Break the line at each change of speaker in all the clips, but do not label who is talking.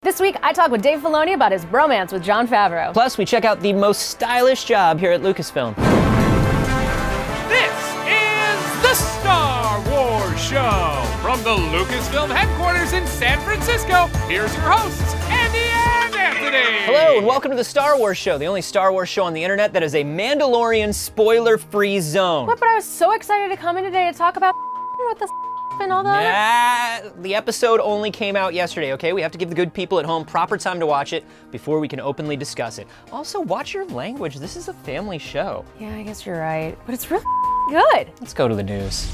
This week, I talk with Dave Filoni about his bromance with Jon Favreau.
Plus, we check out the most stylish job here at Lucasfilm.
This is the Star Wars Show from the Lucasfilm headquarters in San Francisco. Here's your hosts, Andi and Anthony.
Hello, and welcome to the Star Wars Show, the only Star Wars show on the internet that is a Mandalorian spoiler-free zone.
What? But I was so excited to come in today to talk about with the and all that.
Yeah, the episode only came out yesterday, okay? We have to give the good people at home proper time to watch it before we can openly discuss it. Also, watch your language. This is a family show.
Yeah, I guess you're right. But it's really good.
Let's go to the news.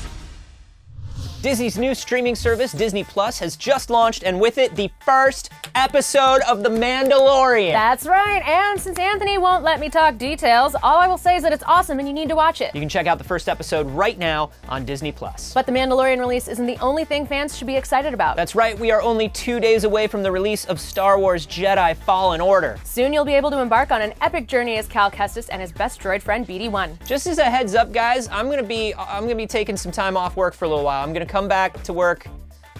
Disney's new streaming service, Disney Plus, has just launched, and with it, the first episode of The Mandalorian.
That's right, and since Anthony won't let me talk details, all I will say is that it's awesome and you need to watch it.
You can check out the first episode right now on Disney Plus.
But The Mandalorian release isn't the only thing fans should be excited about.
That's right, we are only 2 days away from the release of Star Wars Jedi Fallen Order.
Soon you'll be able to embark on an epic journey as Cal Kestis and his best droid friend BD-1.
Just as a heads up, guys, I'm gonna be taking some time off work for a little while. I'm gonna come back to work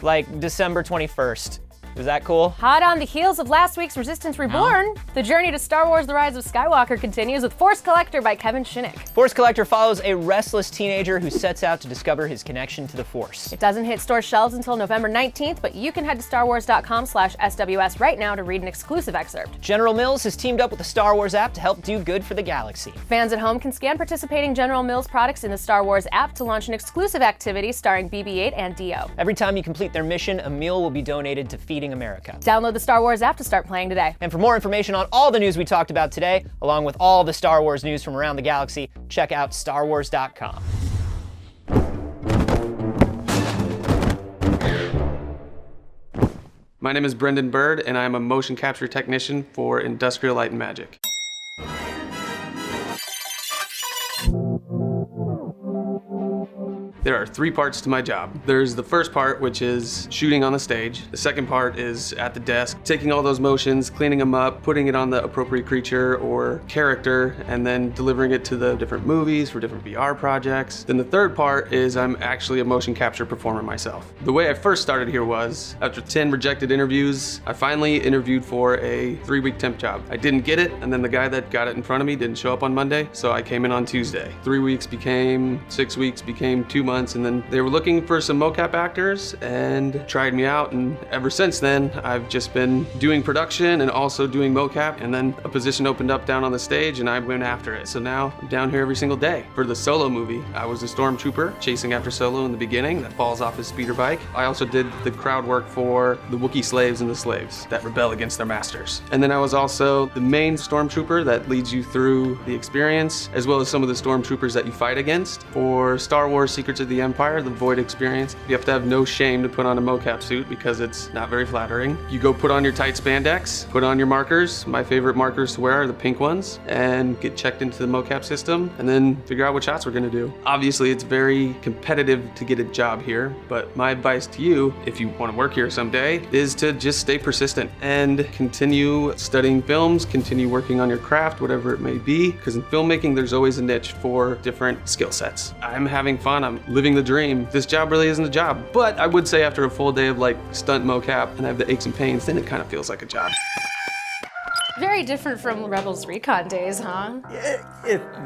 like December 21st. Is that cool?
Hot on the heels of last week's Resistance Reborn, the journey to Star Wars The Rise of Skywalker continues with Force Collector by Kevin Shinnick.
Force Collector follows a restless teenager who sets out to discover his connection to the Force.
It doesn't hit store shelves until November 19th, but you can head to starwars.com/SWS right now to read an exclusive excerpt.
General Mills has teamed up with the Star Wars app to help do good for the galaxy.
Fans at home can scan participating General Mills products in the Star Wars app to launch an exclusive activity starring BB-8 and D-O.
Every time you complete their mission, a meal will be donated to Feeding America.
Download the Star Wars app to start playing today.
And for more information on all the news we talked about today, along with all the Star Wars news from around the galaxy, check out starwars.com.
My name is Brendan Bird, and I'm a motion capture technician for Industrial Light and Magic. There are 3 parts to my job. There's the first part, which is shooting on the stage. The second part is at the desk, taking all those motions, cleaning them up, putting it on the appropriate creature or character, and then delivering it to the different movies for different VR projects. Then the third part is I'm actually a motion capture performer myself. The way I first started here was, after 10 rejected interviews, I finally interviewed for a 3-week temp job. I didn't get it, and then the guy that got it in front of me didn't show up on Monday, so I came in on Tuesday. 3 weeks became 6 weeks, became 2 months, and then they were looking for some mocap actors and tried me out, and ever since then I've just been doing production and also doing mocap, and then a position opened up down on the stage and I went after it. So now I'm down here every single day. For the Solo movie, I was a stormtrooper chasing after Solo in the beginning that falls off his speeder bike. I also did the crowd work for the Wookiee slaves and the slaves that rebel against their masters. And then I was also the main stormtrooper that leads you through the experience, as well as some of the stormtroopers that you fight against. For Star Wars Secrets of the Empire, the Void experience, you have to have no shame to put on a mocap suit because it's not very flattering. You go put on your tight spandex, put on your markers. My favorite markers to wear are the pink ones, and get checked into the mocap system, and then figure out what shots we're gonna do. Obviously, it's very competitive to get a job here, but my advice to you, if you wanna work here someday, is to just stay persistent and continue studying films, continue working on your craft, whatever it may be, because in filmmaking, there's always a niche for different skill sets. I'm having fun, I'm living the dream. This job really isn't a job, but I would say after a full day of like stunt mocap and I have the aches and pains, then it kind of feels like a job.
Very different from Rebels Recon days, huh?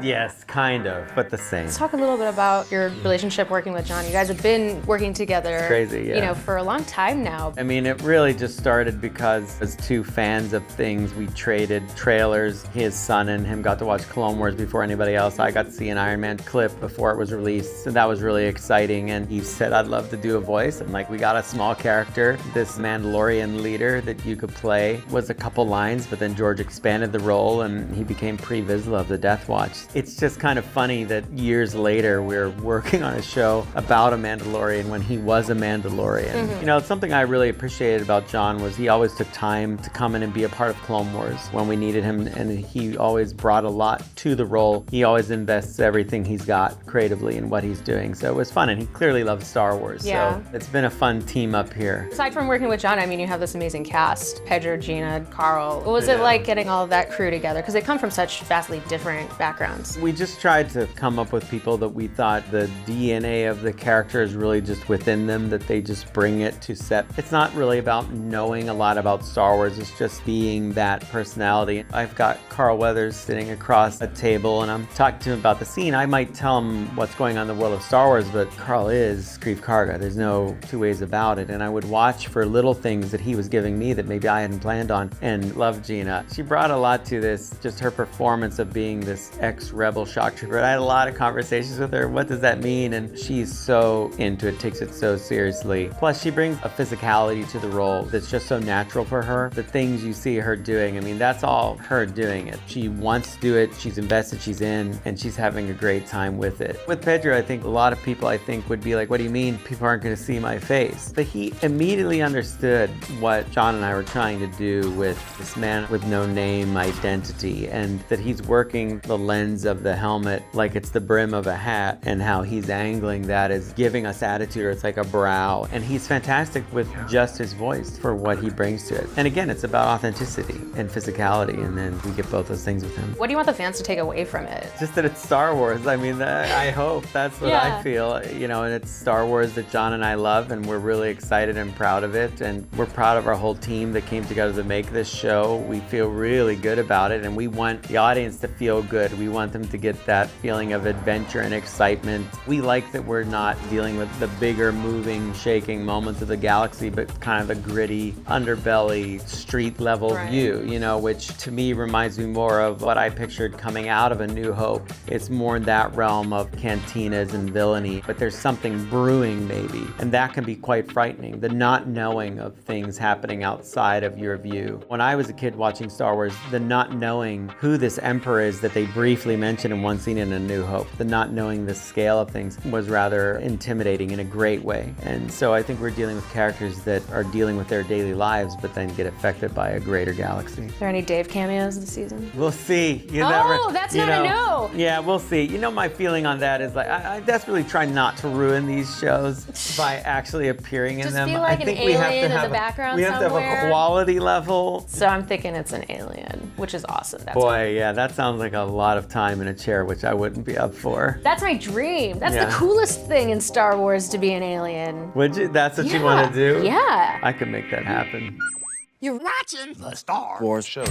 Yes, kind of, but the same.
Let's talk a little bit about your relationship working with Jon. You guys have been working together,
Crazy, yeah.
For a long time now.
I mean, it really just started because as 2 fans of things, we traded trailers. His son and him got to watch Clone Wars before anybody else. I got to see an Iron Man clip before it was released, so that was really exciting. And he said, I'd love to do a voice. And we got a small character. This Mandalorian leader that you could play was a couple lines, but then George expanded the role and he became Pre Vizsla of the Death Watch. It's just kind of funny that years later we're working on a show about a Mandalorian when he was a Mandalorian. Mm-hmm. Something I really appreciated about Jon was he always took time to come in and be a part of Clone Wars when we needed him, and he always brought a lot to the role. He always invests everything he's got creatively in what he's doing, so it was fun, and he clearly loves Star Wars.
Yeah.
So it's been a fun team up here.
Aside from working with Jon, you have this amazing cast. Pedro, Gina, Carl. What was it like getting all of that crew together? Because they come from such vastly different backgrounds.
We just tried to come up with people that we thought the DNA of the character is really just within them, that they just bring it to set. It's not really about knowing a lot about Star Wars, it's just being that personality. I've got Carl Weathers sitting across a table and I'm talking to him about the scene. I might tell him what's going on in the world of Star Wars, but Carl is Grief Karga. There's no two ways about it. And I would watch for little things that he was giving me that maybe I hadn't planned on, and love Gina. She brought a lot to this, just her performance of being this ex-rebel shock trooper. I had a lot of conversations with her. What does that mean? And she's so into it, takes it so seriously. Plus, she brings a physicality to the role that's just so natural for her. The things you see her doing, I mean, that's all her doing it. She wants to do it, she's invested, she's in, and she's having a great time with it. With Pedro, I think a lot of people, would be like, what do you mean people aren't going to see my face? But he immediately understood what John and I were trying to do with this man with no name identity, and that he's working the lens of the helmet like it's the brim of a hat, and how he's angling that as giving us attitude, or it's like a brow. And he's fantastic with just his voice for what he brings to it. And again, it's about authenticity and physicality, and then we get both those things with him.
What do you want the fans to take away from it?
Just that it's Star Wars. I mean, I hope that's what I feel, and it's Star Wars that John and I love, and we're really excited and proud of it, and we're proud of our whole team that came together to make this show. We feel really good about it, and we want the audience to feel good. We want them to get that feeling of adventure and excitement. We like that we're not dealing with the bigger, moving, shaking moments of the galaxy, but kind of the gritty, underbelly, street level view, which to me reminds me more of what I pictured coming out of A New Hope. It's more in that realm of cantinas and villainy, but there's something brewing maybe, and that can be quite frightening, the not knowing of things happening outside of your view. When I was a kid watching Star Wars, the not knowing who this emperor is that they briefly mentioned in one scene in A New Hope, the not knowing the scale of things was rather intimidating in a great way. And so I think we're dealing with characters that are dealing with their daily lives, but then get affected by a greater galaxy.
Are there any Dave cameos this season?
We'll see.
That's not a no.
Yeah, we'll see. My feeling on that is like, I desperately try not to ruin these shows by actually appearing in them.
Just be like
I think
an
we have
alien
to have
in the background
we have to have
somewhere.
a quality level.
So I'm thinking it's an alien, which is awesome. That's
Boy, yeah, that sounds like a lot of time in a chair, which I wouldn't be up for.
That's my dream. That's
Yeah.
the coolest thing in Star Wars, to be an alien.
Would you? That's what you want to do?
Yeah.
I could make that happen.
You're watching the Star Wars show.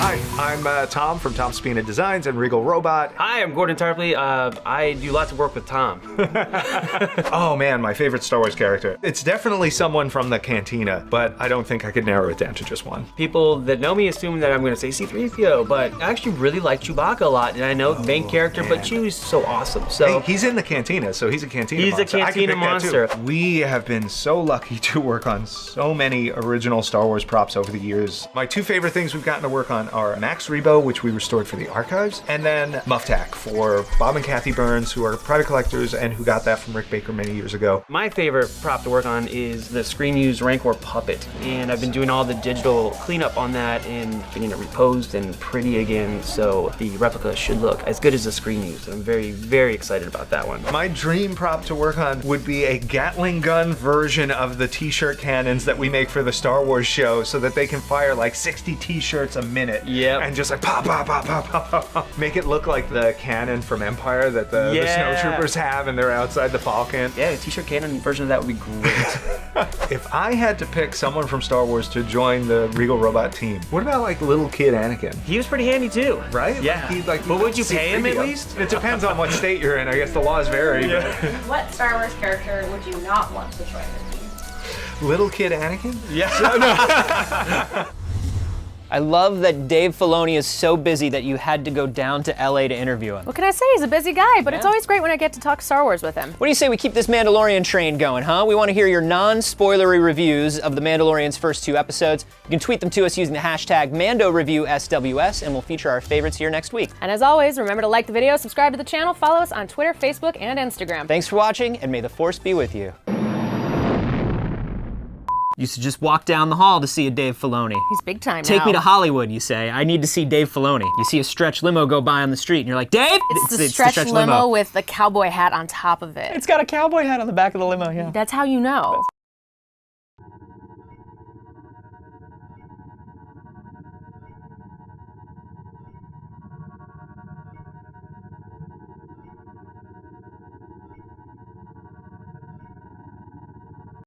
Hi, I'm Tom from Tom Spina Designs and Regal Robot.
Hi, I'm Gordon Tarpley. I do lots of work with Tom.
Oh man, my favorite Star Wars character. It's definitely someone from the Cantina, but I don't think I could narrow it down to just one.
People that know me assume that I'm going to say C-3PO, but I actually really like Chewbacca a lot, and I know the main character, but Chew's so awesome. So
Hey, he's in the Cantina, so he's a Cantina
He's a
monster. I can
Cantina
pick that too.
monster.
We have been so lucky to work on so many original Star Wars props over the years. My two favorite things we've gotten to work on are Max Rebo, which we restored for the archives, and then Muftak for Bob and Kathy Burns, who are private collectors and who got that from Rick Baker many years ago.
my favorite prop to work on is the screen used Rancor puppet, and I've been doing all the digital cleanup on that and getting it reposed and pretty again, so the replica should look as good as the screen used. I'm very, very excited about that one.
My dream prop to work on would be a Gatling gun version of the t-shirt cannons that we make for the Star Wars show, so that they can fire like 60 t-shirts a minute.
Yep.
And just like pop, pop, pop, pop, pop, pop, pop. Make it look like the cannon from Empire that the snowtroopers have, and they're outside the Falcon.
Yeah, a t-shirt cannon version of that would be great.
If I had to pick someone from Star Wars to join the Regal Robot team, what about like little kid Anakin?
He was pretty handy too.
Right?
Yeah.
But
would you pay him at least?
It depends on what state you're in. I guess the laws vary. But
What Star Wars character would you not want to join the team?
little kid Anakin?
I love that Dave Filoni is so busy that you had to go down to LA to interview him.
What can I say? He's a busy guy, but it's always great when I get to talk Star Wars with him.
What do you say we keep this Mandalorian train going, huh? We want to hear your non-spoilery reviews of The Mandalorian's first 2 episodes. You can tweet them to us using the hashtag MandoReviewSWS, and we'll feature our favorites here next week.
And as always, remember to like the video, subscribe to the channel, follow us on Twitter, Facebook, and Instagram.
Thanks for watching, and may the Force be with you. Used to just walk down the hall to see a Dave Filoni.
He's big time
Take
now.
me to Hollywood, you say. I need to see Dave Filoni. You see a stretch limo go by on the street, and you're like, Dave?
It's the stretch limo with the cowboy hat on top of it.
It's got a cowboy hat on the back of the limo, yeah.
That's how you know.